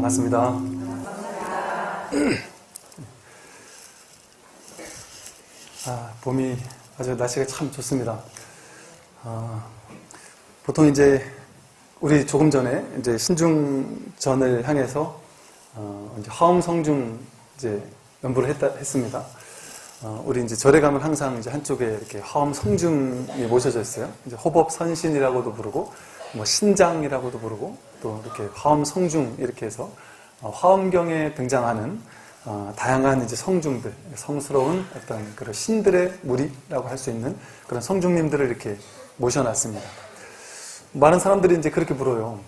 반갑습니다. 봄이 아주 날씨가 참 좋습니다. 보통 이제 우리 조금 전에 이제 신중전을 향해서 이제 화엄성중 이제 연부를 했습니다. 우리 이제 절에 가면 항상 이제 한쪽에 이렇게 화엄성중이 모셔져 있어요. 이제 호법선신이라고도 부르고, 뭐 신장이라고도 부르고, 또 이렇게 화엄성중 이렇게 해서 화엄경에 등장하는 다양한 이제 성중들, 성스러운 어떤 그런 신들의 무리라고 할 수 있는 그런 성중님들을 이렇게 모셔놨습니다. 많은 사람들이 이제 그렇게 물어요.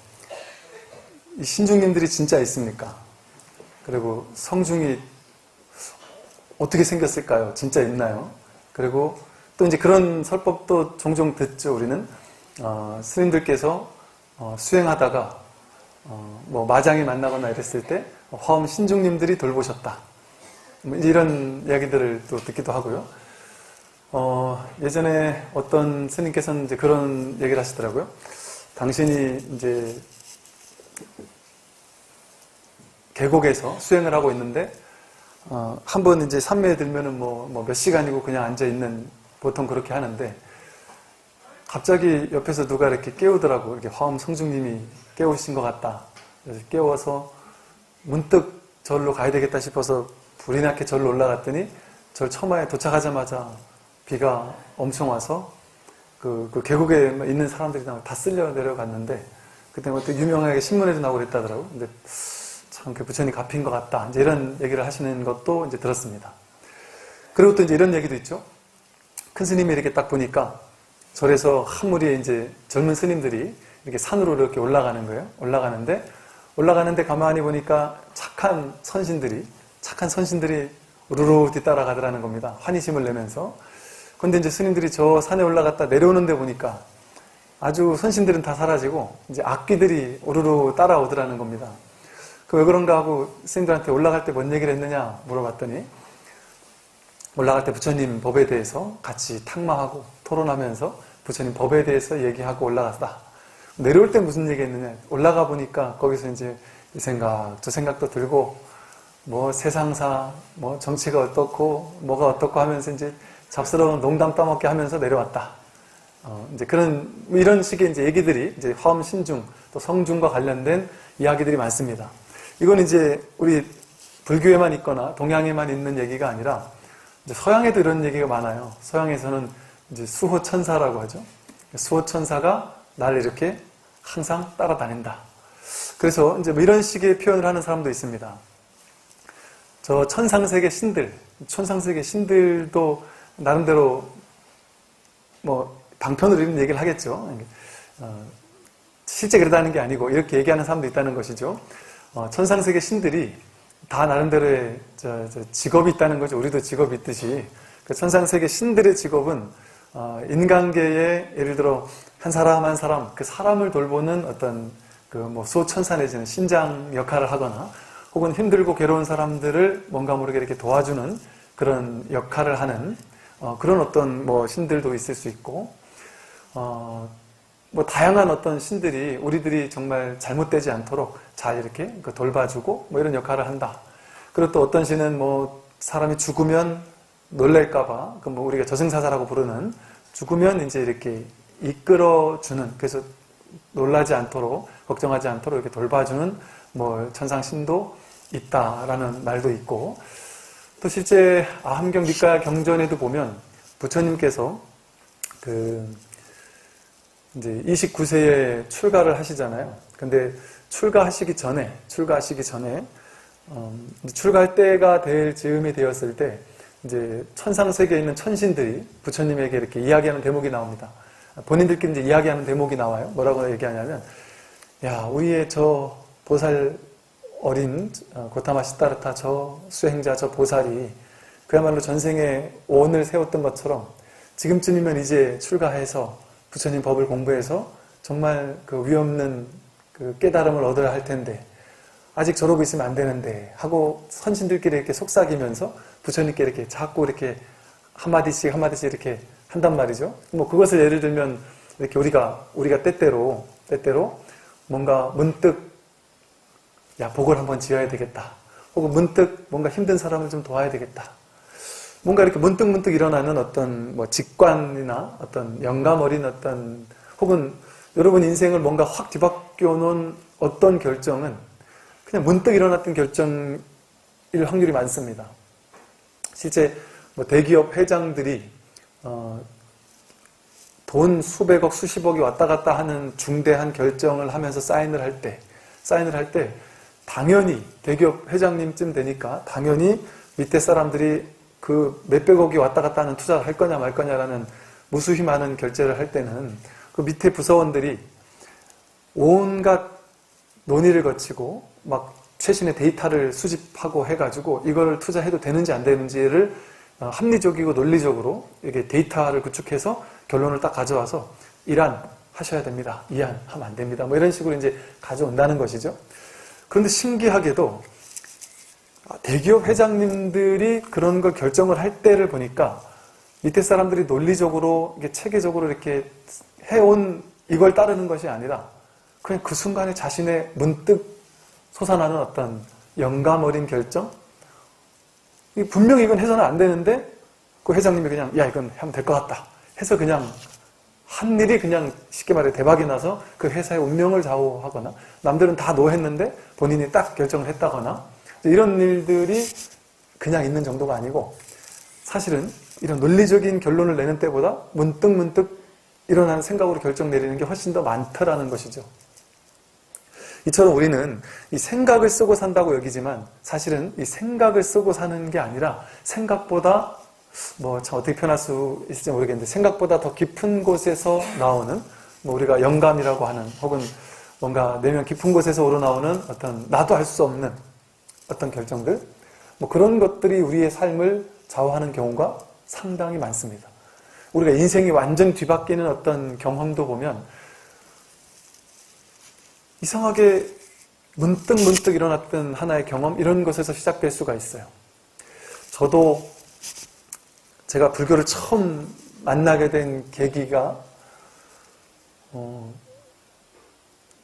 이 신중님들이 진짜 있습니까? 그리고 성중이 어떻게 생겼을까요? 진짜 있나요? 그리고 또 이제 그런 설법도 종종 듣죠, 우리는. 스님들께서 수행하다가 뭐 마장이 만나거나 이랬을 때 화엄 신중님들이 돌보셨다. 뭐 이런 이야기들을 또 듣기도 하고요. 예전에 어떤 스님께서는 이제 그런 얘기를 하시더라고요. 당신이 이제 계곡에서 수행을 하고 있는데 한 번 이제 산매에 들면은 뭐 몇 시간이고 그냥 앉아 있는, 보통 그렇게 하는데 갑자기 옆에서 누가 이렇게 깨우더라고. 이렇게 화엄 성중님이 깨우신 것 같다. 그래서 깨워서 문득 절로 가야 되겠다 싶어서 불이 나게 절로 올라갔더니 절 처마에 도착하자마자 비가 엄청 와서 그 계곡에 있는 사람들이 다 쓸려 내려갔는데, 그때 뭐 또 유명하게 신문에도 나오고 그랬다더라고. 근데 참 그 부처님 갚인 것 같다. 이제 이런 얘기를 하시는 것도 이제 들었습니다. 그리고 또 이제 이런 얘기도 있죠. 큰 스님이 이렇게 딱 보니까 절에서 한 무리의 이제 젊은 스님들이 이렇게 산으로 이렇게 올라가는 거예요. 올라가는데 가만히 보니까 착한 선신들이 우르르 뒤따라가더라는 겁니다. 환희심을 내면서. 그런데 이제 스님들이 저 산에 올라갔다 내려오는데 보니까 아주 선신들은 다 사라지고 이제 악귀들이 우르르 따라오더라는 겁니다. 그 왜 그런가 하고 스님들한테 올라갈 때 뭔 얘기를 했느냐 물어봤더니, 올라갈 때 부처님 법에 대해서 같이 탁마하고 토론하면서 부처님 법에 대해서 얘기하고 올라갔다. 내려올 때 무슨 얘기 했느냐, 올라가 보니까 거기서 이제 이 생각 저 생각도 들고 뭐 세상사 뭐 정치가 어떻고 뭐가 어떻고 하면서 이제 잡스러운 농담 떠먹게 하면서 내려왔다. 이제 이런 식의 이제 얘기들이 이제 화엄 신중 또 성중과 관련된 이야기들이 많습니다. 이건 이제 우리 불교에만 있거나 동양에만 있는 얘기가 아니라 이제 서양에도 이런 얘기가 많아요. 서양에서는 이제 수호천사라고 하죠. 수호천사가 나를 이렇게 항상 따라다닌다. 그래서 이제 뭐 이런 식의 표현을 하는 사람도 있습니다. 저 천상세계 신들도 나름대로 뭐 방편으로 이런 얘기를 하겠죠. 실제 그러다는 게 아니고 이렇게 얘기하는 사람도 있다는 것이죠. 천상세계 신들이 다 나름대로의 직업이 있다는 거죠. 우리도 직업이 있듯이. 그 천상세계 신들의 직업은 인간계에 예를 들어 한 사람 한 사람, 그 사람을 돌보는 어떤 그 뭐 수호천사 내지는 신장 역할을 하거나, 혹은 힘들고 괴로운 사람들을 뭔가 모르게 이렇게 도와주는 그런 역할을 하는 그런 어떤 뭐 신들도 있을 수 있고, 뭐 다양한 어떤 신들이 우리들이 정말 잘못되지 않도록 잘 이렇게 돌봐주고 뭐 이런 역할을 한다. 그리고 또 어떤 신은 뭐 사람이 죽으면 놀랄까봐, 그 뭐 우리가 저승사자라고 부르는, 죽으면 이제 이렇게 이끌어주는, 그래서 놀라지 않도록, 걱정하지 않도록 이렇게 돌봐주는 뭐 천상신도 있다라는 말도 있고, 또 실제 아함경 밑가 경전에도 보면 부처님께서 이제 29세에 출가를 하시잖아요. 근데 출가하시기 전에 출가할 때가 될 즈음이 되었을 때 이제 천상세계에 있는 천신들이 부처님에게 이렇게 이야기하는 대목이 나옵니다. 본인들끼리 이제 이야기하는 대목이 나와요. 뭐라고 얘기하냐면, 야, 우리의 저 보살 어린 고타마 시타르타 저 수행자 저 보살이 그야말로 전생에 오원을 세웠던 것처럼 지금쯤이면 이제 출가해서 부처님 법을 공부해서 정말 그 위없는 그 깨달음을 얻어야 할 텐데 아직 저러고 있으면 안 되는데 하고 선신들끼리 이렇게 속삭이면서 부처님께 이렇게 자꾸 이렇게 한마디씩 이렇게 한단 말이죠. 뭐 그것을 예를 들면 이렇게 우리가 때때로 뭔가 문득 야, 복을 한번 지어야 되겠다. 혹은 문득 뭔가 힘든 사람을 좀 도와야 되겠다. 뭔가 이렇게 문득문득 일어나는 어떤 뭐 직관이나 어떤 영감 어린 어떤 혹은 여러분 인생을 뭔가 확 뒤바뀌어 놓은 어떤 결정은 그냥 문득 일어났던 결정일 확률이 많습니다. 실제 뭐 대기업 회장들이 돈 수백억, 수십억이 왔다 갔다 하는 중대한 결정을 하면서 사인을 할 때 당연히 대기업 회장님쯤 되니까 당연히 밑에 사람들이 그 몇백억이 왔다 갔다 하는 투자를 할 거냐 말 거냐라는 무수히 많은 결제를 할 때는 그 밑에 부서원들이 온갖 논의를 거치고 막 최신의 데이터를 수집하고 해가지고 이거를 투자해도 되는지 안 되는지를 합리적이고 논리적으로 이게 데이터를 구축해서 결론을 딱 가져와서 1안 하셔야 됩니다. 2안 하면 안 됩니다. 뭐 이런 식으로 이제 가져온다는 것이죠. 그런데 신기하게도 대기업 회장님들이 그런 걸 결정을 할 때를 보니까 밑에 사람들이 논리적으로 이게 체계적으로 이렇게 해온 이걸 따르는 것이 아니라 그냥 그 순간에 자신의 문득 솟아나는 어떤 영감 어린 결정? 분명히 이건 해서는 안 되는데 그 회장님이 그냥 야 이건 하면 될 것 같다 해서 그냥 한 일이 그냥 쉽게 말해 대박이 나서 그 회사의 운명을 좌우하거나 남들은 다 노했는데 본인이 딱 결정을 했다거나 이런 일들이 그냥 있는 정도가 아니고 사실은 이런 논리적인 결론을 내는 때보다 문득문득 일어나는 생각으로 결정 내리는 게 훨씬 더 많더라는 것이죠. 이처럼 우리는 이 생각을 쓰고 산다고 여기지만 사실은 이 생각을 쓰고 사는 게 아니라 생각보다 뭐 참 어떻게 표현할 수 있을지 모르겠는데 생각보다 더 깊은 곳에서 나오는 뭐 우리가 영감이라고 하는 혹은 뭔가 내면 깊은 곳에서 우러나오는 어떤 나도 알 수 없는 어떤 결정들 뭐 그런 것들이 우리의 삶을 좌우하는 경우가 상당히 많습니다. 우리가 인생이 완전 뒤바뀌는 어떤 경험도 보면 이상하게 문득문득 일어났던 하나의 경험 이런 것에서 시작될 수가 있어요. 저도 제가 불교를 처음 만나게 된 계기가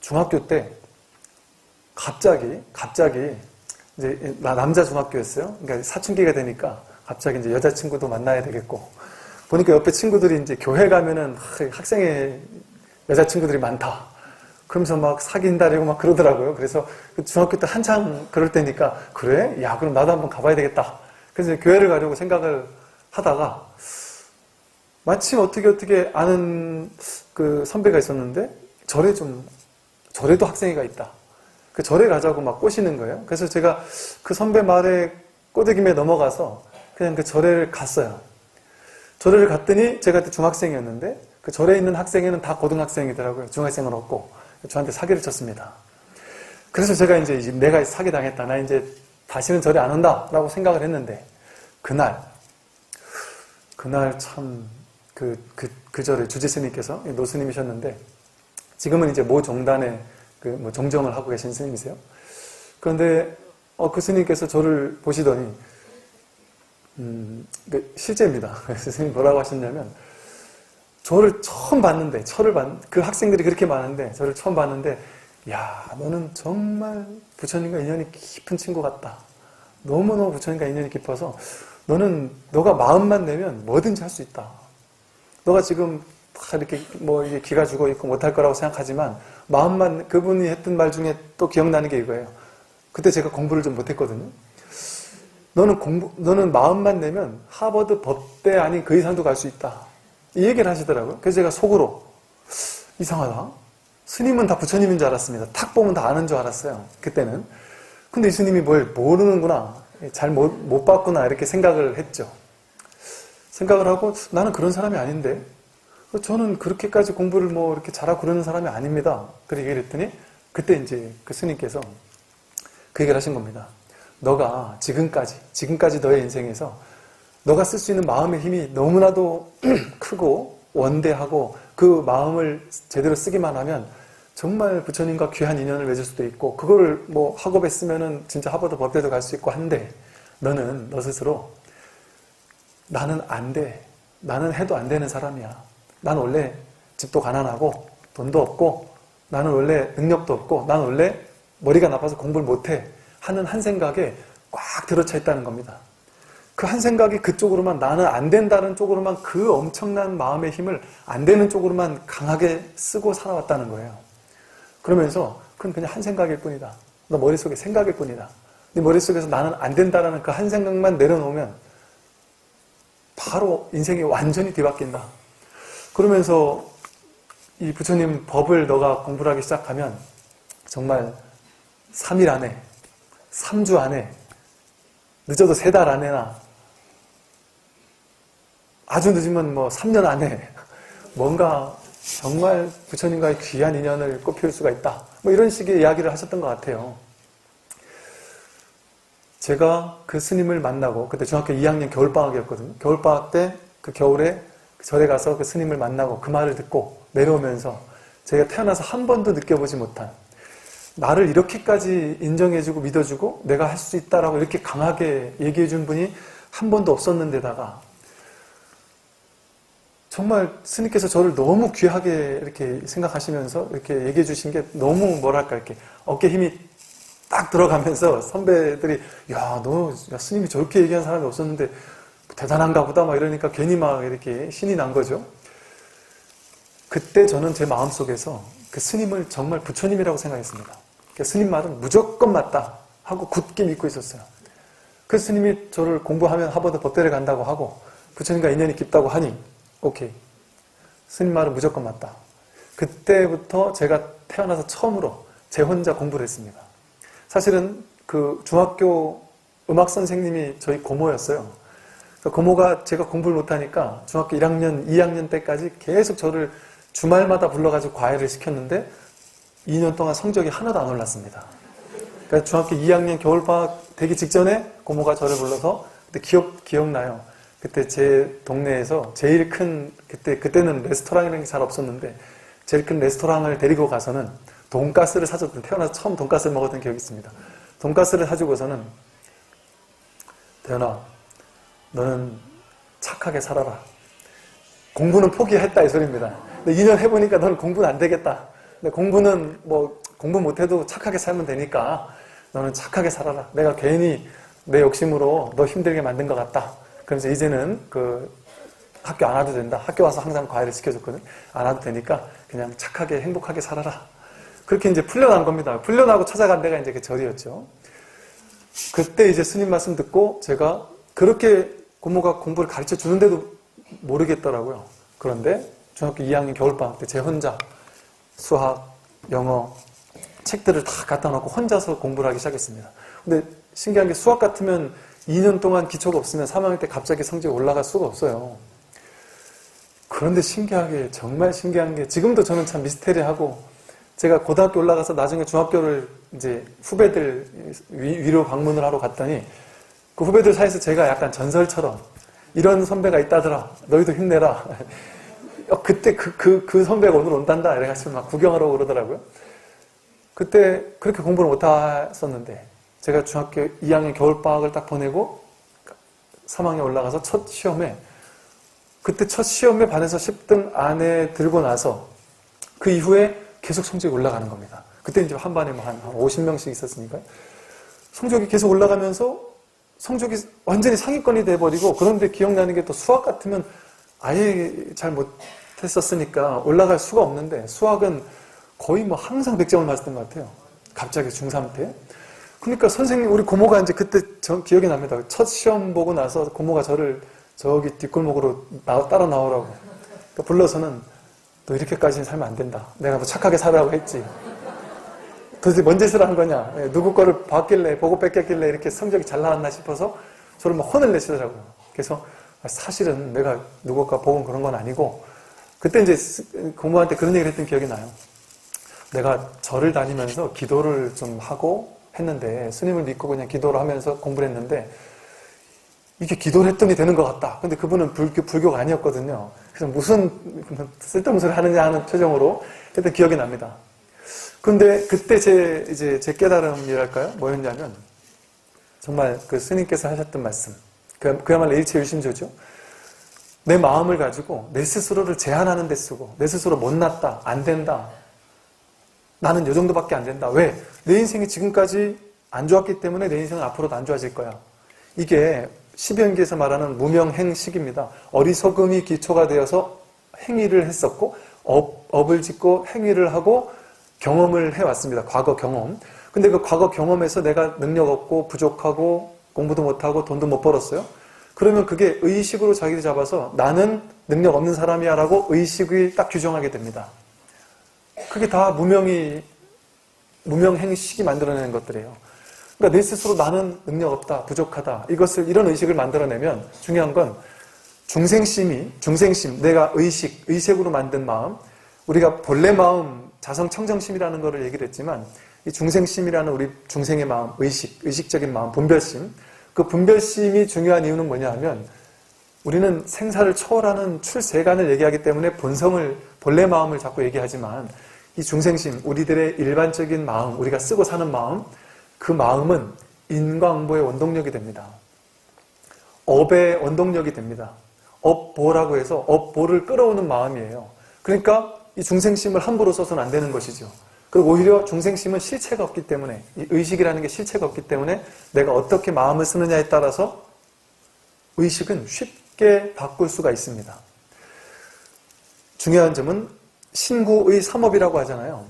중학교 때 갑자기 이제 남자 중학교였어요. 그러니까 사춘기가 되니까 갑자기 이제 여자친구도 만나야 되겠고 보니까 옆에 친구들이 이제 교회 가면은 학생의 여자친구들이 많다. 그러면서 막 사귄다라고 막 그러더라고요. 그래서 중학교 때 한창 그럴 때니까 그래? 야 그럼 나도 한번 가봐야 되겠다. 그래서 이제 교회를 가려고 생각을 하다가 마침 어떻게 아는 그 선배가 있었는데 절에도 학생회가 있다. 그 절에 가자고 막 꼬시는 거예요. 그래서 제가 그 선배 말에 꼬드김에 넘어가서 그냥 그 절에를 갔어요. 절에를 갔더니 제가 그때 중학생이었는데 그 절에 있는 학생회는 다 고등학생이더라고요. 중학생은 없고 저한테 사기를 쳤습니다. 그래서 제가 이제 내가 사기당했다. 나 이제 다시는 절에 안 온다 라고 생각을 했는데 그날 참 그 절에 주지스님께서 노스님이셨는데 지금은 이제 모 종단의 뭐 종정을 하고 계신 스님이세요. 그런데 그 스님께서 저를 보시더니 실제입니다. 그래서 스님이 뭐라고 하셨냐면 저를 처음 봤는데 그 학생들이 그렇게 많은데 저를 처음 봤는데 야 너는 정말 부처님과 인연이 깊은 친구 같다. 너무너무 부처님과 인연이 깊어서 너가 마음만 내면 뭐든지 할 수 있다. 너가 지금 다 이렇게 뭐 이게 기가 죽어 있고 못할 거라고 생각하지만 마음만 그분이 했던 말 중에 또 기억나는 게 이거예요. 그때 제가 공부를 좀 못했거든요. 너는 마음만 내면 하버드 법대 아닌 그 이상도 갈 수 있다. 이 얘기를 하시더라고요. 그래서 제가 속으로 이상하다. 스님은 다 부처님인 줄 알았습니다. 탁 보면 다 아는 줄 알았어요. 그때는. 근데 이 스님이 뭘 모르는구나. 잘 못 봤구나. 이렇게 생각을 했죠. 생각을 하고 나는 그런 사람이 아닌데 저는 그렇게까지 공부를 뭐 이렇게 잘하고 그러는 사람이 아닙니다. 그렇게 얘기를 했더니 그때 이제 그 스님께서 그 얘기를 하신 겁니다. 너가 지금까지 너의 인생에서 너가 쓸 수 있는 마음의 힘이 너무나도 크고 원대하고 그 마음을 제대로 쓰기만 하면 정말 부처님과 귀한 인연을 맺을 수도 있고 그거를 뭐 학업에 쓰면은 진짜 하버드 법대도 갈 수 있고 한데 너는 너 스스로 나는 안 돼. 나는 해도 안 되는 사람이야. 난 원래 집도 가난하고 돈도 없고 나는 원래 능력도 없고 나는 원래 머리가 나빠서 공부를 못해 하는 한 생각에 꽉 들어차 있다는 겁니다. 그 한 생각이 그쪽으로만, 나는 안 된다는 쪽으로만, 그 엄청난 마음의 힘을 안 되는 쪽으로만 강하게 쓰고 살아왔다는 거예요. 그러면서 그건 그냥 한 생각일 뿐이다. 너 머릿속에 생각일 뿐이다. 네 머릿속에서 나는 안 된다라는 그 한 생각만 내려놓으면 바로 인생이 완전히 뒤바뀐다. 그러면서 이 부처님 법을 너가 공부를 하기 시작하면 정말 3일 안에, 3주 안에, 늦어도 3달 안에나, 아주 늦으면 뭐 3년 안에 뭔가 정말 부처님과의 귀한 인연을 꽃피울 수가 있다. 뭐 이런 식의 이야기를 하셨던 것 같아요. 제가 그 스님을 만나고, 그때 중학교 2학년 겨울방학이었거든요. 겨울방학 때 그 겨울에 절에 가서 그 스님을 만나고 그 말을 듣고 내려오면서 제가 태어나서 한 번도 느껴보지 못한, 나를 이렇게까지 인정해주고 믿어주고 내가 할 수 있다라고 이렇게 강하게 얘기해준 분이 한 번도 없었는데다가 정말 스님께서 저를 너무 귀하게 이렇게 생각하시면서 이렇게 얘기해 주신 게 너무 뭐랄까 이렇게 어깨 힘이 딱 들어가면서 선배들이 야, 스님이 저렇게 얘기한 사람이 없었는데 대단한가 보다 막 이러니까 괜히 막 이렇게 신이 난 거죠. 그때 저는 제 마음속에서 그 스님을 정말 부처님이라고 생각했습니다. 스님 말은 무조건 맞다 하고 굳게 믿고 있었어요. 그 스님이 저를 공부하면 하버드 법대를 간다고 하고 부처님과 인연이 깊다고 하니 오케이. 스님 말은 무조건 맞다. 그때부터 제가 태어나서 처음으로 제 혼자 공부를 했습니다. 사실은 그 중학교 음악 선생님이 저희 고모였어요. 고모가 제가 공부를 못하니까 중학교 1학년, 2학년 때까지 계속 저를 주말마다 불러가지고 과외를 시켰는데 2년 동안 성적이 하나도 안 올랐습니다. 그러니까 중학교 2학년 겨울방학 되기 직전에 고모가 저를 불러서 그때 기억나요. 그때 제 동네에서 제일 큰, 그때는 레스토랑이라는 게 잘 없었는데 제일 큰 레스토랑을 데리고 가서는 돈가스를 사줬던, 태어나서 처음 돈가스를 먹었던 기억이 있습니다. 돈가스를 사주고서는 대현아, 너는 착하게 살아라. 공부는 포기했다 이 소리입니다. 근데 2년 해보니까 너는 공부는 안 되겠다. 근데 공부는 뭐 공부 못해도 착하게 살면 되니까 너는 착하게 살아라. 내가 괜히 내 욕심으로 너 힘들게 만든 것 같다. 그래서 이제는 그 학교 안 와도 된다. 학교 와서 항상 과외를 시켜줬거든. 안 와도 되니까 그냥 착하게 행복하게 살아라. 그렇게 이제 풀려난 겁니다. 풀려나고 찾아간 데가 이제 그 절이었죠. 그때 이제 스님 말씀 듣고 제가 그렇게 고모가 공부를 가르쳐 주는데도 모르겠더라고요. 그런데 중학교 2학년 겨울방학 때 제 혼자 수학, 영어, 책들을 다 갖다 놓고 혼자서 공부를 하기 시작했습니다. 근데 신기한 게 수학 같으면 2년 동안 기초가 없으면 3학년 때 갑자기 성적이 올라갈 수가 없어요. 그런데 신기하게, 정말 신기한 게 지금도 저는 참 미스테리하고 제가 고등학교 올라가서 나중에 중학교를 이제 후배들 위로 방문을 하러 갔더니 그 후배들 사이에서 제가 약간 전설처럼 이런 선배가 있다더라. 너희도 힘내라. 그때 그 선배가 오늘 온단다. 이래가지고 막 구경하러 그러더라고요. 그때 그렇게 공부를 못 했었는데 제가 중학교 2학년 겨울방학을 딱 보내고 3학년 올라가서 첫 시험에, 그때 첫 시험에 반에서 10등 안에 들고 나서 그 이후에 계속 성적이 올라가는 겁니다. 그때 이제 한 반에 뭐 한 50명씩 있었으니까요. 성적이 계속 올라가면서 성적이 완전히 상위권이 돼버리고, 그런데 기억나는 게 또 수학 같으면 아예 잘 못했었으니까 올라갈 수가 없는데 수학은 거의 뭐 항상 100점을 맞았던 것 같아요. 갑자기 중3 때. 그러니까 선생님, 우리 고모가 이제 그때 저 기억이 납니다. 첫 시험 보고 나서 고모가 저를 저기 뒷골목으로 따라 나오라고 그러니까 불러서는 너 이렇게까지는 살면 안 된다. 내가 뭐 착하게 살라고 했지. 도대체 뭔 짓을 한 거냐. 누구 거를 봤길래, 보고 뺏겼길래 이렇게 성적이 잘 나왔나 싶어서 저를 막 혼을 내시더라고요. 그래서 사실은 내가 누구 거 보고 그런 건 아니고, 그때 이제 고모한테 그런 얘기를 했던 기억이 나요. 내가 절을 다니면서 기도를 좀 하고 했는데, 스님을 믿고 그냥 기도를 하면서 공부를 했는데 이게 기도를 했더니 되는 것 같다. 근데 그분은 불교가 아니었거든요. 그래서 무슨 쓸데없는 소리 하느냐 하는 표정으로 했던 기억이 납니다. 근데 그때 제 깨달음이랄까요? 뭐였냐면, 정말 그 스님께서 하셨던 말씀, 그야말로 일체유심조죠. 내 마음을 가지고 내 스스로를 제한하는 데 쓰고, 내 스스로 못났다, 안 된다, 나는 요 정도밖에 안 된다. 왜? 내 인생이 지금까지 안 좋았기 때문에 내 인생은 앞으로도 안 좋아질 거야. 이게 시변기에서 말하는 무명행식입니다. 어리석음이 기초가 되어서 행위를 했었고 업을 짓고 행위를 하고 경험을 해왔습니다. 과거 경험. 근데 그 과거 경험에서 내가 능력 없고 부족하고 공부도 못하고 돈도 못 벌었어요. 그러면 그게 의식으로 자기를 잡아서 나는 능력 없는 사람이야 라고 의식이 딱 규정하게 됩니다. 그게 다 무명행식이 만들어내는 것들이에요. 그러니까 내 스스로 나는 능력 없다, 부족하다, 이런 의식을 만들어내면 중요한 건 중생심, 내가 의식으로 만든 마음, 우리가 본래 마음, 자성청정심이라는 것을 얘기를 했지만 이 중생심이라는 우리 중생의 마음, 의식적인 마음, 분별심, 그 분별심이 중요한 이유는 뭐냐 하면 우리는 생사를 초월하는 출세간을 얘기하기 때문에 본래 마음을 자꾸 얘기하지만 이 중생심, 우리들의 일반적인 마음, 우리가 쓰고 사는 마음, 그 마음은 인과응보의 원동력이 됩니다. 업의 원동력이 됩니다. 업보라고 해서 업보를 끌어오는 마음이에요. 그러니까 이 중생심을 함부로 써서는 안 되는 것이죠. 그리고 오히려 중생심은 실체가 없기 때문에, 이 의식이라는 게 실체가 없기 때문에 내가 어떻게 마음을 쓰느냐에 따라서 의식은 쉽게 바꿀 수가 있습니다. 중요한 점은 신구의 삼업이라고 하잖아요.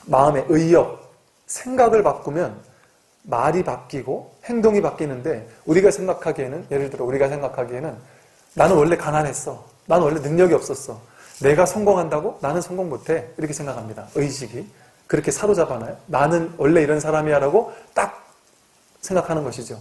마음의 의업, 생각을 바꾸면 말이 바뀌고 행동이 바뀌는데 우리가 생각하기에는, 예를 들어 우리가 생각하기에는 나는 원래 가난했어. 나는 원래 능력이 없었어. 내가 성공한다고? 나는 성공 못해. 이렇게 생각합니다. 의식이. 그렇게 사로잡아놔요. 나는 원래 이런 사람이야 라고 딱 생각하는 것이죠.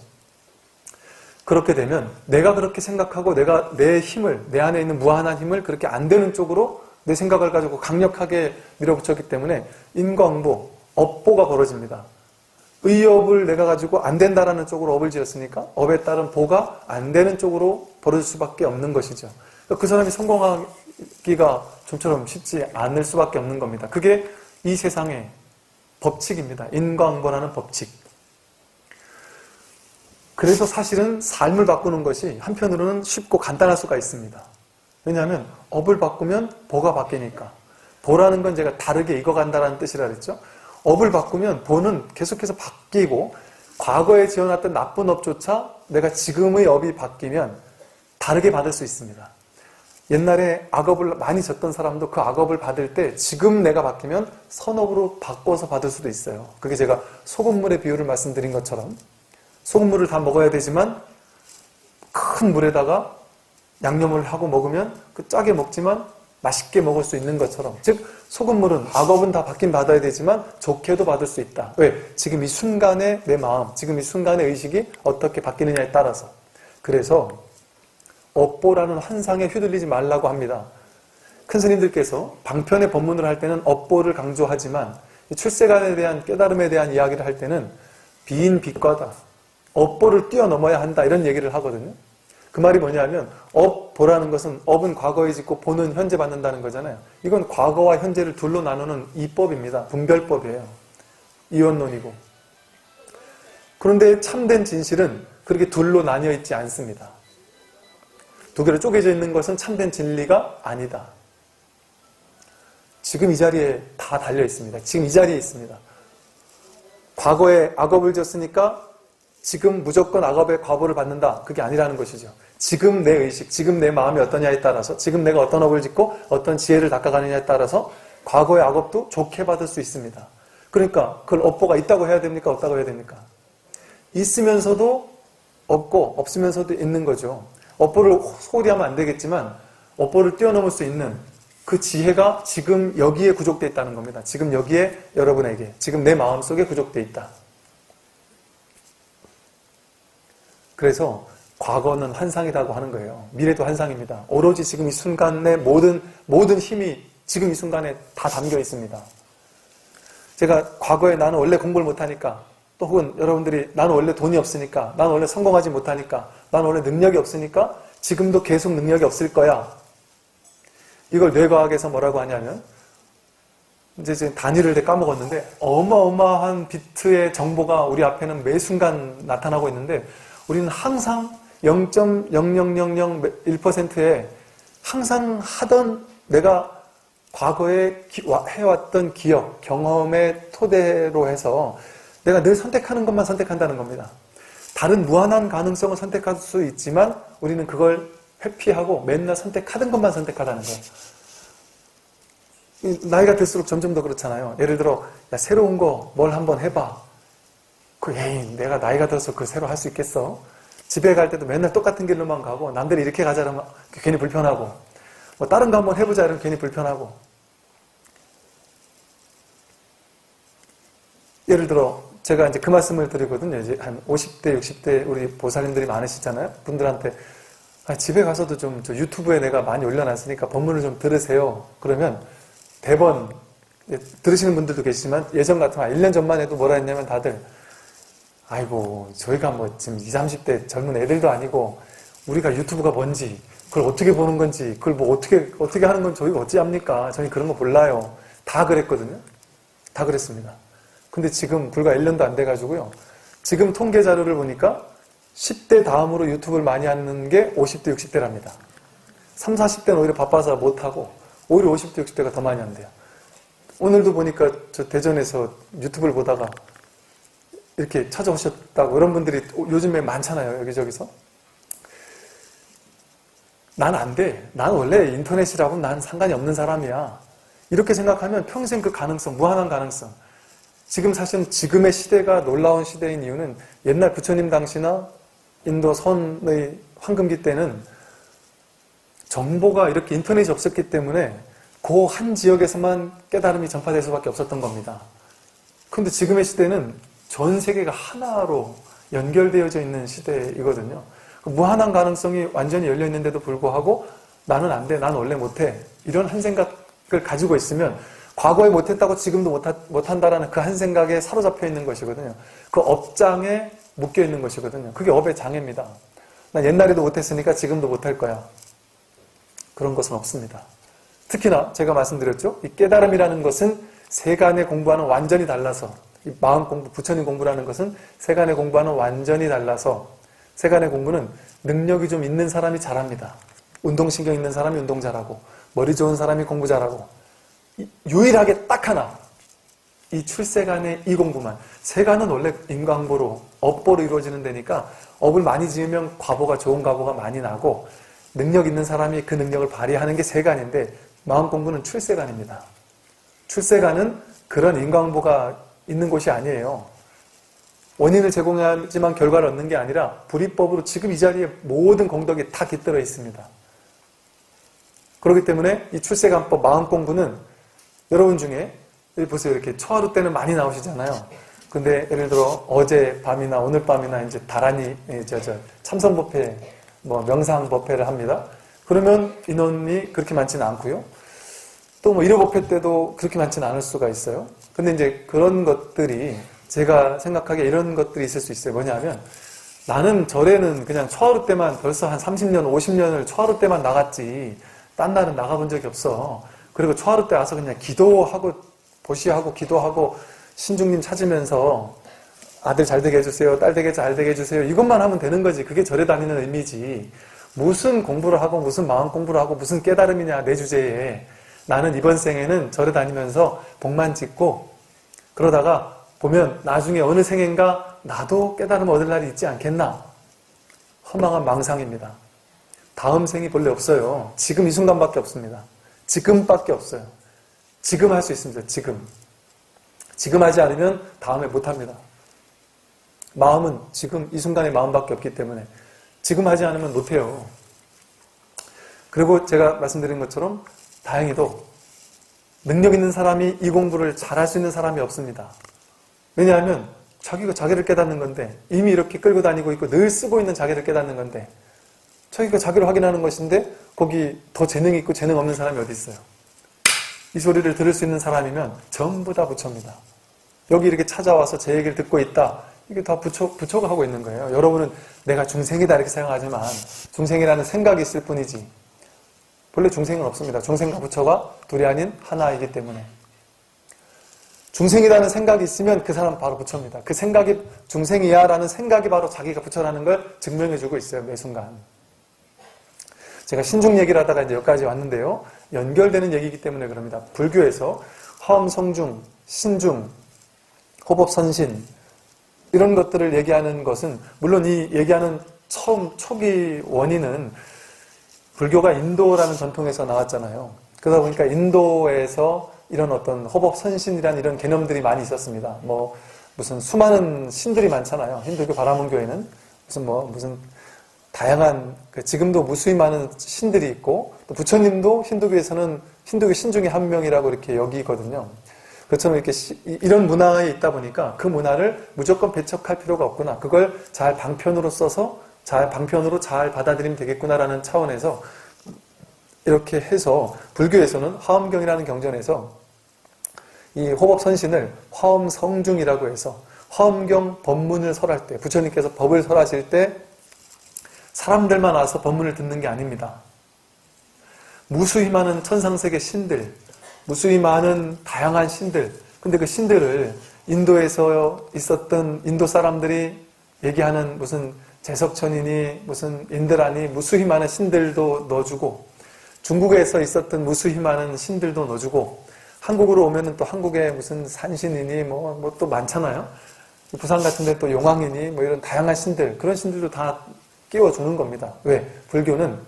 그렇게 되면 내가 그렇게 생각하고 내가 내 힘을, 내 안에 있는 무한한 힘을 그렇게 안 되는 쪽으로 내 생각을 가지고 강력하게 밀어붙였기 때문에 인과응보, 업보가 벌어집니다. 의업을 내가 가지고 안 된다라는 쪽으로 업을 지었으니까 업에 따른 보가 안 되는 쪽으로 벌어질 수밖에 없는 것이죠. 그 사람이 성공하기가 좀처럼 쉽지 않을 수밖에 없는 겁니다. 그게 이 세상의 법칙입니다. 인과응보라는 법칙. 그래서 사실은 삶을 바꾸는 것이 한편으로는 쉽고 간단할 수가 있습니다. 왜냐하면 업을 바꾸면 보가 바뀌니까. 보라는 건 제가 다르게 익어간다는 뜻이라 그랬죠. 업을 바꾸면 보는 계속해서 바뀌고 과거에 지어놨던 나쁜 업조차 내가 지금의 업이 바뀌면 다르게 받을 수 있습니다. 옛날에 악업을 많이 졌던 사람도 그 악업을 받을 때 지금 내가 바뀌면 선업으로 바꿔서 받을 수도 있어요. 그게 제가 소금물의 비유를 말씀드린 것처럼 소금물을 다 먹어야 되지만 큰 물에다가 양념을 하고 먹으면 그 짜게 먹지만 맛있게 먹을 수 있는 것처럼, 즉 소금물은 악업은 다 받긴 받아야 되지만 좋게도 받을 수 있다. 왜? 지금 이 순간의 내 마음, 지금 이 순간의 의식이 어떻게 바뀌느냐에 따라서. 그래서 업보라는 환상에 휘둘리지 말라고 합니다. 큰 스님들께서 방편의 법문을 할 때는 업보를 강조하지만 출세간에 대한 깨달음에 대한 이야기를 할 때는 비인비과다, 업보를 뛰어넘어야 한다, 이런 얘기를 하거든요. 그 말이 뭐냐면 업보라는 것은 업은 과거에 짓고 보는 현재 받는다는 거잖아요. 이건 과거와 현재를 둘로 나누는 이법입니다. 분별법이에요. 이원론이고. 그런데 참된 진실은 그렇게 둘로 나뉘어 있지 않습니다. 두 개로 쪼개져 있는 것은 참된 진리가 아니다. 지금 이 자리에 다 달려 있습니다. 지금 이 자리에 있습니다. 과거에 악업을 졌으니까 지금 무조건 악업의 과보를 받는다. 그게 아니라는 것이죠. 지금 내 의식, 지금 내 마음이 어떠냐에 따라서, 지금 내가 어떤 업을 짓고 어떤 지혜를 닦아가느냐에 따라서 과거의 악업도 좋게 받을 수 있습니다. 그러니까 그걸 업보가 있다고 해야 됩니까? 없다고 해야 됩니까? 있으면서도 없고 없으면서도 있는 거죠. 업보를 소홀히 하면 안 되겠지만 업보를 뛰어넘을 수 있는 그 지혜가 지금 여기에 구족되어 있다는 겁니다. 지금 여기에 여러분에게, 지금 내 마음속에 구족되어 있다. 그래서 과거는 환상이라고 하는 거예요. 미래도 환상입니다. 오로지 지금 이 순간의 모든 힘이 지금 이 순간에 다 담겨 있습니다. 제가 과거에 나는 원래 공부를 못하니까, 또 혹은 여러분들이 나는 원래 돈이 없으니까, 나는 원래 성공하지 못하니까, 나는 원래 능력이 없으니까 지금도 계속 능력이 없을 거야. 이걸 뇌과학에서 뭐라고 하냐면, 이제 지금 단위를 까먹었는데 어마어마한 비트의 정보가 우리 앞에는 매 순간 나타나고 있는데 우리는 항상 0.0001%에 항상 하던 내가 과거에 해왔던 기억, 경험의 토대로 해서 내가 늘 선택하는 것만 선택한다는 겁니다. 다른 무한한 가능성을 선택할 수 있지만 우리는 그걸 회피하고 맨날 선택하던 것만 선택하라는 거예요. 나이가 들수록 점점 더 그렇잖아요. 예를 들어 야, 새로운 거 뭘 한번 해봐. 에이, 내가 나이가 들어서 그걸 새로 할 수 있겠어? 집에 갈 때도 맨날 똑같은 길로만 가고 남들이 이렇게 가자 그러면 괜히 불편하고 뭐 다른 거 한번 해보자 그러면 괜히 불편하고 예를 들어 제가 이제 그 말씀을 드리거든요. 이제 한 50대, 60대 우리 보살님들이 많으시잖아요. 분들한테 집에 가서도 좀 유튜브에 내가 많이 올려놨으니까 법문을 좀 들으세요. 그러면 대번 들으시는 분들도 계시지만 예전 같으면 1년 전만 해도 뭐라 했냐면 다들 아이고 저희가 뭐 지금 20, 30대 젊은 애들도 아니고 우리가 유튜브가 뭔지 그걸 어떻게 보는 건지 그걸 뭐 어떻게 하는 건 저희가 어찌 합니까? 저희 그런 거 몰라요. 다 그랬거든요. 다 그랬습니다. 근데 지금 불과 1년도 안 돼가지고요. 지금 통계 자료를 보니까 10대 다음으로 유튜브를 많이 하는 게 50대, 60대랍니다. 30, 40대는 오히려 바빠서 못하고 오히려 50대, 60대가 더 많이 한대요. 오늘도 보니까 저 대전에서 유튜브를 보다가 이렇게 찾아오셨다고 이런 분들이 요즘에 많잖아요. 여기저기서. 난 안 돼. 난 원래 인터넷이라고 난 상관이 없는 사람이야. 이렇게 생각하면 평생 그 가능성, 무한한 가능성. 지금 사실은 지금의 시대가 놀라운 시대인 이유는 옛날 부처님 당시나 인도 선의 황금기 때는 정보가 이렇게 인터넷이 없었기 때문에 그 한 지역에서만 깨달음이 전파될 수밖에 없었던 겁니다. 그런데 지금의 시대는 전 세계가 하나로 연결되어져 있는 시대이거든요. 무한한 가능성이 완전히 열려 있는데도 불구하고 나는 안 돼, 난 원래 못해 이런 한 생각을 가지고 있으면 과거에 못했다고 지금도 못한다라는 그 한 생각에 사로잡혀 있는 것이거든요. 그 업장에 묶여 있는 것이거든요. 그게 업의 장애입니다. 난 옛날에도 못했으니까 지금도 못할 거야. 그런 것은 없습니다. 특히나 제가 말씀드렸죠. 이 깨달음이라는 것은 세간의 공부와는 완전히 달라서 이 마음 공부, 부처님 공부라는 것은 세간의 공부와는 완전히 달라서 세간의 공부는 능력이 좀 있는 사람이 잘합니다. 운동신경 있는 사람이 운동 잘하고 머리 좋은 사람이 공부 잘하고 유일하게 딱 하나 이 출세간의 이 공부만 세간은 원래 인과응보로 업보로 이루어지는 데니까 업을 많이 지으면 과보가 좋은 과보가 많이 나고 능력 있는 사람이 그 능력을 발휘하는 게 세간인데 마음 공부는 출세간입니다. 출세간은 그런 인과응보가 있는 곳이 아니에요. 원인을 제공하지만 결과를 얻는 게 아니라 불이법으로 지금 이 자리에 모든 공덕이 다 깃들어 있습니다. 그렇기 때문에 이 출세간법 마음 공부는 여러분 중에 여기 보세요. 이렇게 초하루 때는 많이 나오시잖아요. 근데 예를 들어 어제 밤이나 오늘 밤이나 이제 다란히 참선법회 뭐 명상법회를 합니다. 그러면 인원이 그렇게 많지는 않고요. 또 뭐 1호 법회 때도 그렇게 많지는 않을 수가 있어요. 근데 이제 그런 것들이 제가 생각하기에 이런 것들이 있을 수 있어요. 뭐냐면 나는 절에는 그냥 초하루 때만 벌써 한 30년, 50년을 초하루 때만 나갔지 딴 날은 나가본 적이 없어. 그리고 초하루 때 와서 그냥 기도하고 보시하고 기도하고 신중님 찾으면서 아들 잘 되게 해주세요. 딸 되게 잘 되게 해주세요. 이것만 하면 되는 거지. 그게 절에 다니는 의미지. 무슨 공부를 하고 무슨 마음 공부를 하고 무슨 깨달음이냐 내 주제에 나는 이번 생에는 절에 다니면서 복만 짓고 그러다가 보면 나중에 어느 생인가 나도 깨달음 얻을 날이 있지 않겠나. 허망한 망상입니다. 다음 생이 본래 없어요. 지금 이 순간밖에 없습니다. 지금밖에 없어요. 지금 할 수 있습니다. 지금. 지금 하지 않으면 다음에 못합니다. 마음은 지금 이 순간의 마음밖에 없기 때문에 지금 하지 않으면 못해요. 그리고 제가 말씀드린 것처럼 다행히도 능력 있는 사람이 이 공부를 잘할 수 있는 사람이 없습니다. 왜냐하면 자기가 자기를 깨닫는 건데 이미 이렇게 끌고 다니고 있고 늘 쓰고 있는 자기를 깨닫는 건데 자기가 자기를 확인하는 것인데 거기 더 재능이 있고 재능 없는 사람이 어디 있어요? 이 소리를 들을 수 있는 사람이면 전부 다 부처입니다. 여기 이렇게 찾아와서 제 얘기를 듣고 있다. 이게 다 부처가 하고 있는 거예요. 여러분은 내가 중생이다 이렇게 생각하지만 중생이라는 생각이 있을 뿐이지 본래 중생은 없습니다. 중생과 부처가 둘이 아닌 하나이기 때문에 중생이라는 생각이 있으면 그 사람 바로 부처입니다. 그 생각이 중생이야 라는 생각이 바로 자기가 부처라는 걸 증명해주고 있어요. 매 순간. 제가 신중 얘기를 하다가 이제 여기까지 왔는데요. 연결되는 얘기이기 때문에 그럽니다. 불교에서 화엄, 성중, 신중, 호법, 선신 이런 것들을 얘기하는 것은 물론 이 얘기하는 초기 원인은 불교가 인도라는 전통에서 나왔잖아요. 그러다 보니까 인도에서 이런 어떤 호법, 선신이라는 이런 개념들이 많이 있었습니다. 무슨 수많은 신들이 많잖아요. 힌두교 바라문교에는 무슨 다양한 지금도 무수히 많은 신들이 있고 또 부처님도 힌두교에서는 힌두교 신 중에 한 명이라고 이렇게 여기거든요. 그렇처럼 이렇게 이런 문화에 있다 보니까 그 문화를 무조건 배척할 필요가 없구나. 그걸 잘 방편으로 써서 방편으로 잘 받아들이면 되겠구나라는 차원에서 이렇게 해서 불교에서는 화엄경이라는 경전에서 이 호법선신을 화엄성중이라고 해서 화엄경 법문을 설할 때 부처님께서 법을 설하실 때 사람들만 와서 법문을 듣는 게 아닙니다. 무수히 많은 천상세계 신들, 무수히 많은 다양한 신들, 근데 그 신들을 인도에서 있었던 인도 사람들이 얘기하는 무슨 제석천이니 무슨 인드라니 무수히 많은 신들도 넣어주고 중국에서 있었던 무수히 많은 신들도 넣어주고 한국으로 오면은 또 한국에 무슨 산신이니 또 많잖아요. 부산 같은 데 또 용왕이니 이런 다양한 신들, 그런 신들도 다 끼워주는 겁니다. 왜? 불교는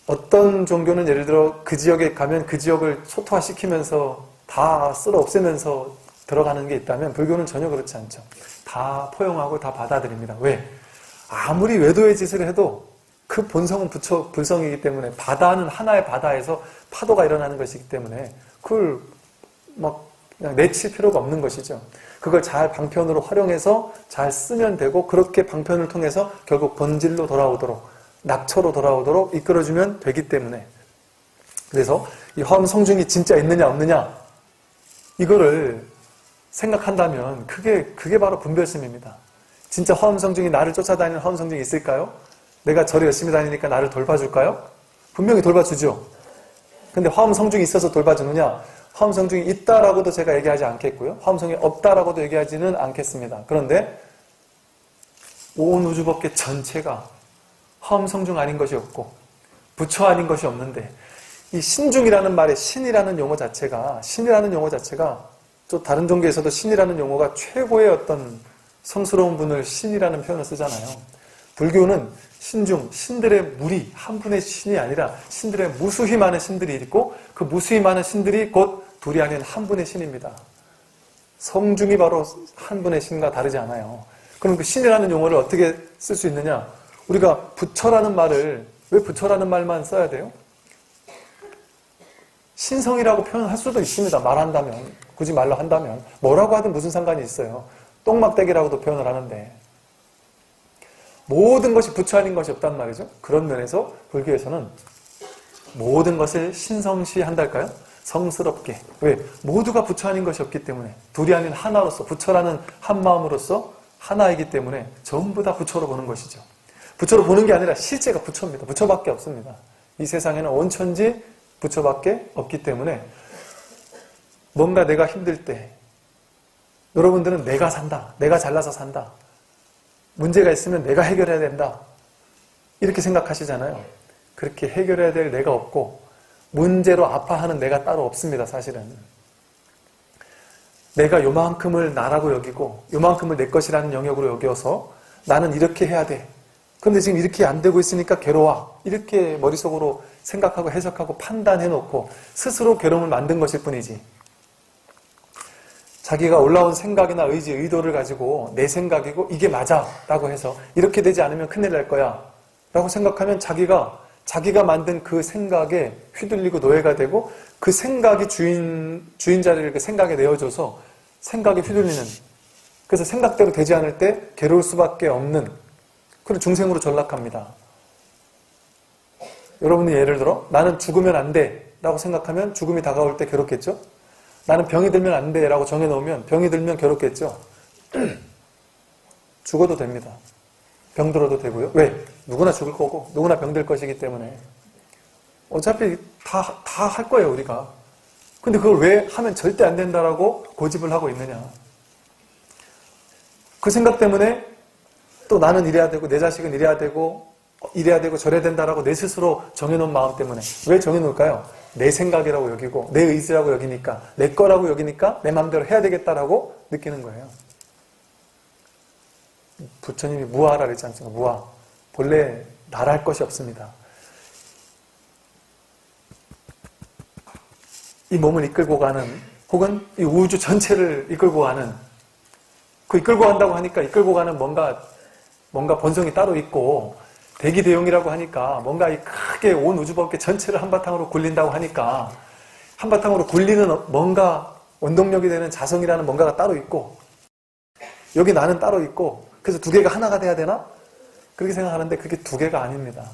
어떤 종교는 예를 들어 그 지역에 가면 그 지역을 초토화시키면서 다 쓸어 없애면서 들어가는 게 있다면 불교는 전혀 그렇지 않죠. 다 포용하고 다 받아들입니다. 왜? 아무리 외도의 짓을 해도 그 본성은 불성이기 때문에 바다는 하나의 바다에서 파도가 일어나는 것이기 때문에 그걸 그냥 내칠 필요가 없는 것이죠. 그걸 잘 방편으로 활용해서 잘 쓰면 되고 그렇게 방편을 통해서 결국 본질로 돌아오도록 낙처로 돌아오도록 이끌어주면 되기 때문에 그래서 이 화엄성중이 진짜 있느냐 없느냐 이거를 생각한다면 그게 바로 분별심입니다. 진짜 화엄성중이 나를 쫓아다니는 화엄성중이 있을까요? 내가 절에 열심히 다니니까 나를 돌봐줄까요? 분명히 돌봐주죠. 근데 화엄성중이 있어서 돌봐주느냐? 화엄성중이 있다라고도 제가 얘기하지 않겠고요. 화엄성이 없다라고도 얘기하지는 않겠습니다. 그런데 온 우주법계 전체가 화엄성중 아닌 것이 없고 부처 아닌 것이 없는데 이 신중이라는 말의 신이라는 용어 자체가 또 다른 종교에서도 신이라는 용어가 최고의 어떤 성스러운 분을 신이라는 표현을 쓰잖아요. 불교는 신중, 신들의 무리, 한 분의 신이 아니라 신들의 무수히 많은 신들이 있고 그 무수히 많은 신들이 곧 둘이 아닌 한 분의 신입니다. 성중이 바로 한 분의 신과 다르지 않아요. 그럼 그 신이라는 용어를 어떻게 쓸 수 있느냐? 우리가 부처라는 말을 왜 부처라는 말만 써야 돼요? 신성이라고 표현할 수도 있습니다. 말한다면, 굳이 말로 한다면 뭐라고 하든 무슨 상관이 있어요. 똥막대기라고도 표현을 하는데 모든 것이 부처 아닌 것이 없단 말이죠. 그런 면에서 불교에서는 모든 것을 신성시한달까요? 성스럽게. 왜? 모두가 부처 아닌 것이 없기 때문에 둘이 아닌 하나로서 부처라는 한 마음으로서 하나이기 때문에 전부 다 부처로 보는 것이죠. 부처로 보는 게 아니라 실제가 부처입니다. 부처밖에 없습니다. 이 세상에는 온천지 부처밖에 없기 때문에 뭔가 내가 힘들 때 여러분들은 내가 산다. 내가 잘나서 산다. 문제가 있으면 내가 해결해야 된다. 이렇게 생각하시잖아요. 그렇게 해결해야 될 내가 없고 문제로 아파하는 내가 따로 없습니다. 사실은. 내가 요만큼을 나라고 여기고 요만큼을 내 것이라는 영역으로 여겨서 나는 이렇게 해야 돼. 그런데 지금 이렇게 안 되고 있으니까 괴로워. 이렇게 머릿속으로 생각하고 해석하고 판단해놓고 스스로 괴로움을 만든 것일 뿐이지. 자기가 올라온 생각이나 의지, 의도를 가지고 내 생각이고 이게 맞아 라고 해서 이렇게 되지 않으면 큰일 날 거야 라고 생각하면 자기가 만든 그 생각에 휘둘리고 노예가 되고 그 생각이 주인 자리를 그 생각에 내어줘서 생각에 휘둘리는, 그래서 생각대로 되지 않을 때 괴로울 수밖에 없는 그런 중생으로 전락합니다. 여러분이 예를 들어 나는 죽으면 안 돼 라고 생각하면 죽음이 다가올 때 괴롭겠죠? 나는 병이 들면 안 돼 라고 정해놓으면 병이 들면 괴롭겠죠? 죽어도 됩니다. 병들어도 되고요. 왜? 누구나 죽을 거고 누구나 병들 것이기 때문에 어차피 다 할 거예요 우리가. 근데 그걸 왜 하면 절대 안 된다라고 고집을 하고 있느냐. 그 생각 때문에 또 나는 이래야 되고 내 자식은 이래야 되고 이래야 되고 저래야 된다라고 내 스스로 정해놓은 마음 때문에. 왜 정해놓을까요? 내 생각이라고 여기고 내 의지라고 여기니까, 내 거라고 여기니까 내 마음대로 해야 되겠다라고 느끼는 거예요. 부처님이 무아라 그랬지 않습니까? 무아. 본래 나랄 것이 없습니다. 이 몸을 이끌고 가는, 혹은 이 우주 전체를 이끌고 가는, 그 이끌고 간다고 하니까 이끌고 가는 뭔가 본성이 따로 있고, 대기대용이라고 하니까 뭔가 이 크게 온 우주법계 전체를 한바탕으로 굴린다고 하니까 한바탕으로 굴리는 뭔가 원동력이 되는 자성이라는 뭔가가 따로 있고, 여기 나는 따로 있고, 그래서 두 개가 하나가 돼야 되나? 그렇게 생각하는데 그게 두 개가 아닙니다.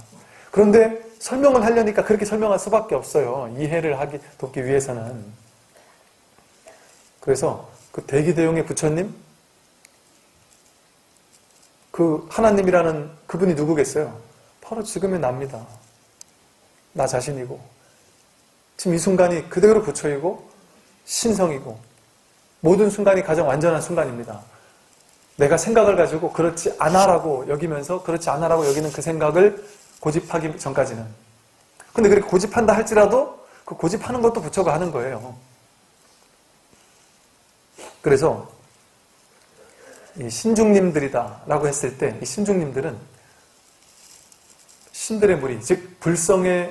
그런데 설명을 하려니까 그렇게 설명할 수밖에 없어요. 이해를 돕기 위해서는. 그래서 그 대기대용의 부처님, 그 하나님이라는 그분이 누구겠어요? 바로 지금의 나입니다. 나 자신이고, 지금 이 순간이 그대로 부처이고 신성이고, 모든 순간이 가장 완전한 순간입니다. 내가 생각을 가지고 그렇지 않아라고 여기면서 그렇지 않아라고 여기는 그 생각을 고집하기 전까지는. 근데 그렇게 고집한다 할지라도 그 고집하는 것도 부처가 하는 거예요. 그래서 이 신중님들이다 라고 했을 때, 이 신중님들은 신들의 무리, 즉 불성이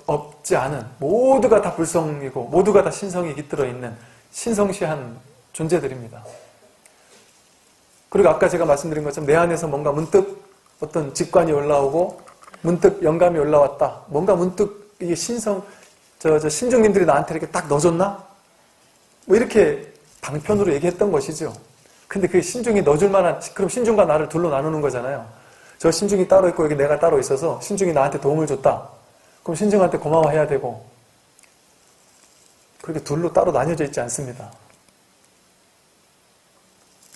없지 않은, 모두가 다 불성이고 모두가 다 신성이 깃들어 있는 신성시한 존재들입니다. 그리고 아까 제가 말씀드린 것처럼 내 안에서 뭔가 문득 어떤 직관이 올라오고 문득 영감이 올라왔다, 뭔가 문득 이게 신중님들이 나한테 이렇게 딱 넣어줬나? 뭐 이렇게 방편으로 얘기했던 것이죠. 근데 그게 신중이 넣어줄 만한, 그럼 신중과 나를 둘로 나누는 거잖아요. 저 신중이 따로 있고 여기 내가 따로 있어서 신중이 나한테 도움을 줬다. 그럼 신중한테 고마워해야 되고, 그렇게 둘로 따로 나뉘어져 있지 않습니다.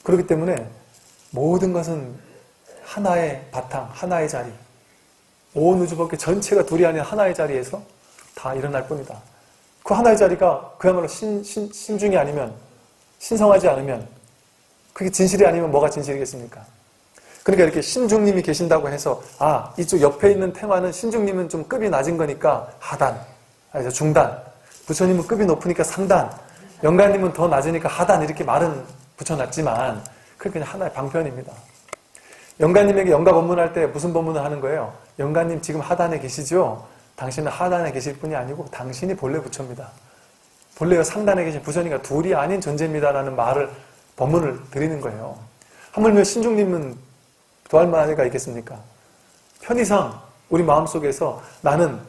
그렇기 때문에 모든 것은 하나의 바탕, 하나의 자리, 온 우주법계 전체가 둘이 아닌 하나의 자리에서 다 일어날 뿐이다. 그 하나의 자리가 그야말로 신중이 아니면, 신성하지 않으면, 그게 진실이 아니면 뭐가 진실이겠습니까? 그러니까 이렇게 신중님이 계신다고 해서, 아, 이쪽 옆에 있는 태화는 신중님은 좀 급이 낮은 거니까 하단, 아니죠, 중단, 부처님은 급이 높으니까 상단, 영가님은 더 낮으니까 하단, 이렇게 말은 붙여놨지만 그게 그냥 하나의 방편입니다. 영가님에게 영가 법문할 때 무슨 법문을 하는 거예요? 영가님 지금 하단에 계시죠? 당신은 하단에 계실 분이 아니고 당신이 본래 부처입니다. 본래 상단에 계신 부처님과 둘이 아닌 존재입니다라는 법문을 드리는 거예요. 하물며 신중님은 더할 만한 애가 있겠습니까? 편의상 우리 마음속에서 나는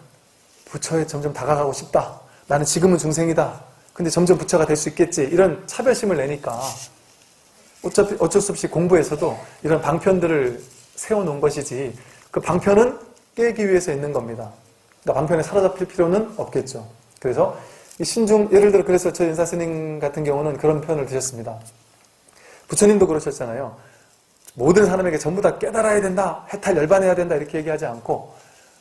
부처에 점점 다가가고 싶다. 나는 지금은 중생이다. 근데 점점 부처가 될 수 있겠지. 이런 차별심을 내니까 어쩔 수 없이 공부에서도 이런 방편들을 세워놓은 것이지, 그 방편은 깨기 위해서 있는 겁니다. 그러니까 방편에 사로잡힐 필요는 없겠죠. 그래서 이 신중, 예를 들어 그래서 저 연사스님 같은 경우는 그런 표현을 드셨습니다. 부처님도 그러셨잖아요. 모든 사람에게 전부 다 깨달아야 된다, 해탈 열반해야 된다 이렇게 얘기하지 않고,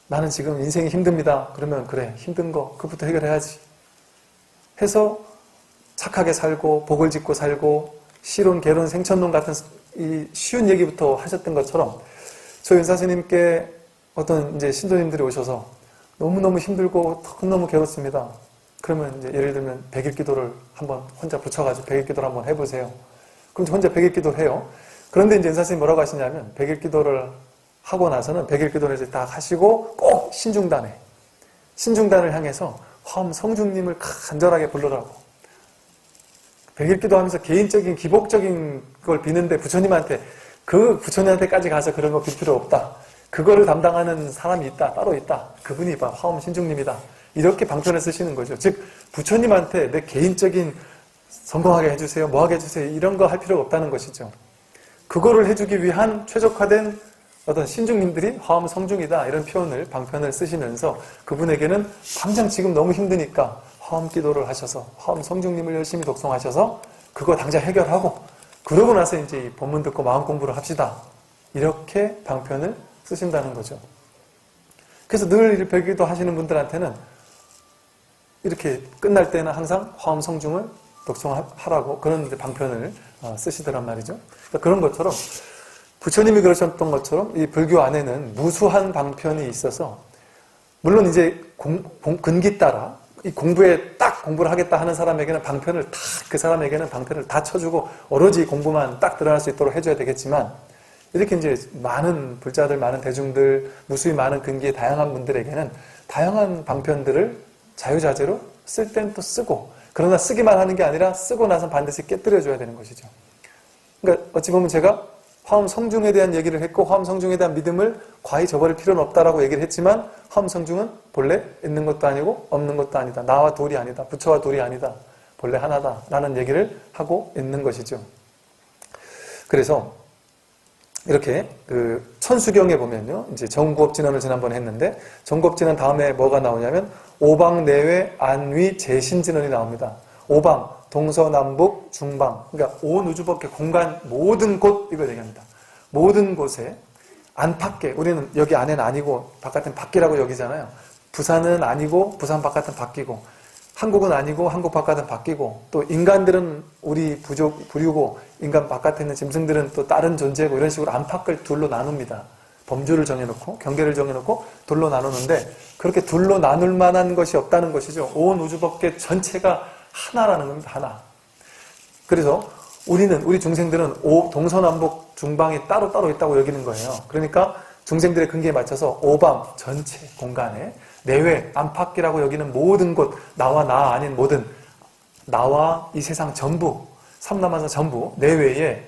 나는 지금 인생이 힘듭니다. 그러면 그래, 힘든 거 그것부터 해결해야지 해서 착하게 살고 복을 짓고 살고 실론, 개론, 생천론 같은 이 쉬운 얘기부터 하셨던 것처럼, 저 연사스님께 어떤 이제 신도님들이 오셔서 너무너무 힘들고 너무 괴롭습니다. 그러면 이제 예를 들면 백일 기도를 한번 혼자 붙여가지고 백일 기도를 한번 해보세요. 그럼 혼자 백일 기도를 해요. 그런데 이제 연사스님 뭐라고 하시냐면, 백일 기도를 하고 나서는 백일 기도를 이제 딱 하시고 꼭 신중단을 향해서 화엄 성중님을 간절하게 부르라고. 백일 기도하면서 개인적인 기복적인 걸 비는데 부처님한테까지 가서 그런 거 빌 필요 없다. 그거를 담당하는 사람이 있다, 따로 있다. 그분이 화엄 신중님이다. 이렇게 방편을 쓰시는 거죠. 즉 부처님한테 내 개인적인 성공하게 해주세요, 뭐하게 해주세요, 이런 거 할 필요가 없다는 것이죠. 그거를 해주기 위한 최적화된 어떤 신중님들이 화엄 성중이다, 이런 방편을 쓰시면서 그분에게는 당장 지금 너무 힘드니까 화엄 기도를 하셔서 화엄 성중님을 열심히 독송하셔서 그거 당장 해결하고, 그러고 나서 이제 이 법문 듣고 마음 공부를 합시다, 이렇게 방편을 쓰신다는 거죠. 그래서 늘 백일기도 하시는 분들한테는 이렇게 끝날 때는 항상 화엄 성중을 독송하라고 그런 방편을 쓰시더란 말이죠. 그러니까 그런 것처럼 부처님이 그러셨던 것처럼 이 불교 안에는 무수한 방편이 있어서 물론 이제 근기 따라 이 공부에 딱 공부를 하겠다 하는 사람에게는 방편을 다 그 사람에게는 방편을 다 쳐주고 오로지 공부만 딱 드러날 수 있도록 해줘야 되겠지만 이렇게 이제 많은 불자들, 많은 대중들, 무수히 많은 근기의 다양한 분들에게는 다양한 방편들을 자유자재로 쓸 땐 또 쓰고 그러나 쓰기만 하는 게 아니라 쓰고 나서 반드시 깨뜨려줘야 되는 것이죠. 그러니까 어찌 보면 제가 화엄성중에 대한 얘기를 했고 화엄성중에 대한 믿음을 과히 저버릴 필요는 없다라고 얘기를 했지만 화엄성중은 본래 있는 것도 아니고 없는 것도 아니다. 나와 돌이 아니다. 부처와 돌이 아니다. 본래 하나다. 라는 얘기를 하고 있는 것이죠. 그래서 이렇게 그 천수경에 보면요. 이제 정구업진언을 지난번에 했는데 정구업진언 다음에 뭐가 나오냐면 오방 내외 안위 재신진언이 나옵니다. 오방 동서남북 중방 그러니까 온 우주법계 공간 모든 곳 이걸 얘기합니다. 모든 곳에 안팎에 우리는 여기 안에는 아니고 바깥은 밖이라고 여기잖아요. 부산은 아니고 부산 바깥은 밖이고 한국은 아니고 한국 바깥은 밖이고 또 인간들은 우리 부류고 인간 바깥에 있는 짐승들은 또 다른 존재고 이런 식으로 안팎을 둘로 나눕니다. 범주를 정해놓고 경계를 정해놓고 둘로 나누는데 그렇게 둘로 나눌 만한 것이 없다는 것이죠. 온 우주법계 전체가 하나라는 겁니다. 하나. 그래서 우리 중생들은 동서남북 중방이 따로따로 있다고 여기는 거예요. 그러니까 중생들의 근기에 맞춰서 오방 전체 공간에 내외 안팎이라고 여기는 모든 곳 나와 나 아닌 모든 나와 이 세상 전부 삼라만사 전부 내외에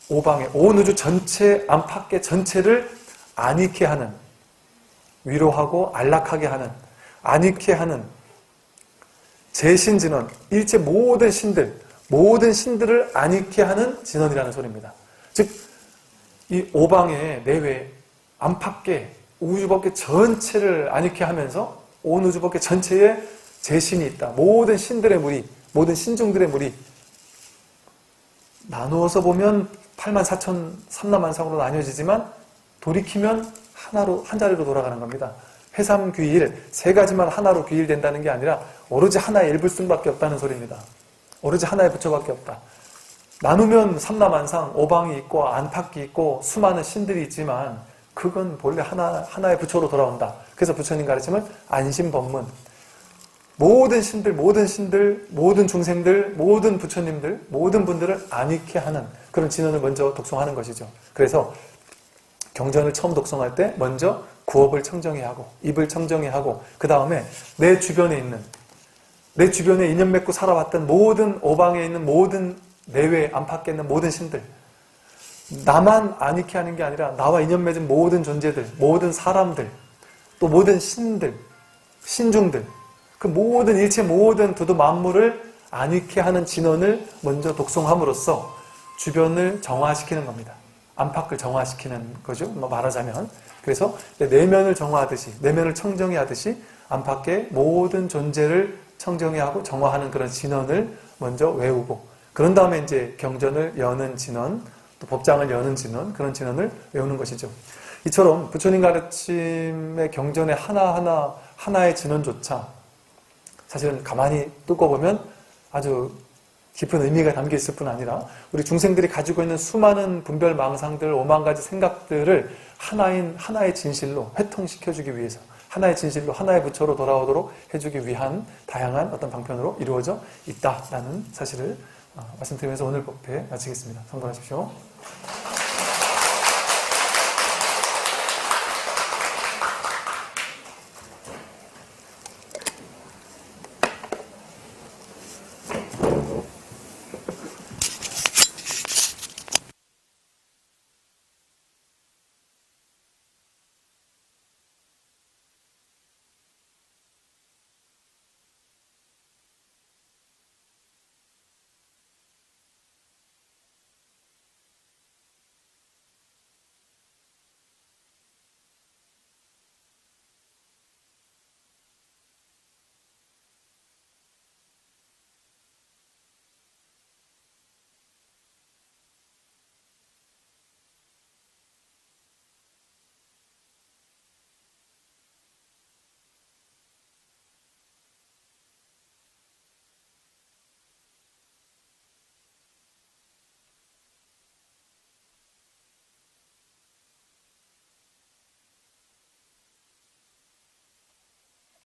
오방에 온 우주 전체 안팎의 전체를 안익게 하는 위로하고 안락하게 하는 안익게 하는 재신진언 일체 모든 신들을 안익게 하는 진언이라는 소리입니다. 즉 이 오방의 내외 안팎의 우주법계 전체를 안익게 하면서 온 우주법계 전체에 재신이 있다. 모든 신들의 무리, 모든 신중들의 무리 나누어서 보면 84,000 삼라만상으로 나뉘어지지만 돌이키면 하나로 한 자리로 돌아가는 겁니다. 회삼귀일 세 가지만 하나로 귀일된다는 게 아니라 오로지 하나의 일불승밖에 없다는 소리입니다. 오로지 하나의 부처밖에 없다. 나누면 삼라만상 오방이 있고 안팎이 있고 수많은 신들이 있지만 그건 본래 하나의 부처로 돌아온다. 그래서 부처님 가르침은 안심법문 모든 신들, 모든 중생들, 모든 부처님들, 모든 분들을 안익게 하는 그런 진언을 먼저 독송하는 것이죠. 그래서 경전을 처음 독송할 때 먼저 구업을 청정해야 하고 입을 청정해야 하고 그 다음에 내 주변에 인연 맺고 살아왔던 모든 오방에 있는 모든 내외 안팎에 있는 모든 신들 나만 안익게 하는 게 아니라 나와 인연 맺은 모든 존재들 모든 사람들 또 모든 신들 신중들 그 모든 일체 모든 두두 만물을 안익게 하는 진언을 먼저 독송함으로써 주변을 정화시키는 겁니다. 안팎을 정화시키는 거죠. 말하자면 그래서 내면을 정화하듯이 내면을 청정해 하듯이 안팎의 모든 존재를 청정해 하고 정화하는 그런 진언을 먼저 외우고 그런 다음에 이제 경전을 여는 진언 또 법장을 여는 진언 그런 진언을 외우는 것이죠. 이처럼 부처님 가르침의 경전의 하나의 진언조차 사실은 가만히 뚫고 보면 아주 깊은 의미가 담겨 있을 뿐 아니라 우리 중생들이 가지고 있는 수많은 분별 망상들 5만 가지 생각들을 하나의 진실로 회통시켜주기 위해서 하나의 진실로 하나의 부처로 돌아오도록 해주기 위한 다양한 어떤 방편으로 이루어져 있다라는 사실을 말씀드리면서 오늘 법회 마치겠습니다. 성불하십시오.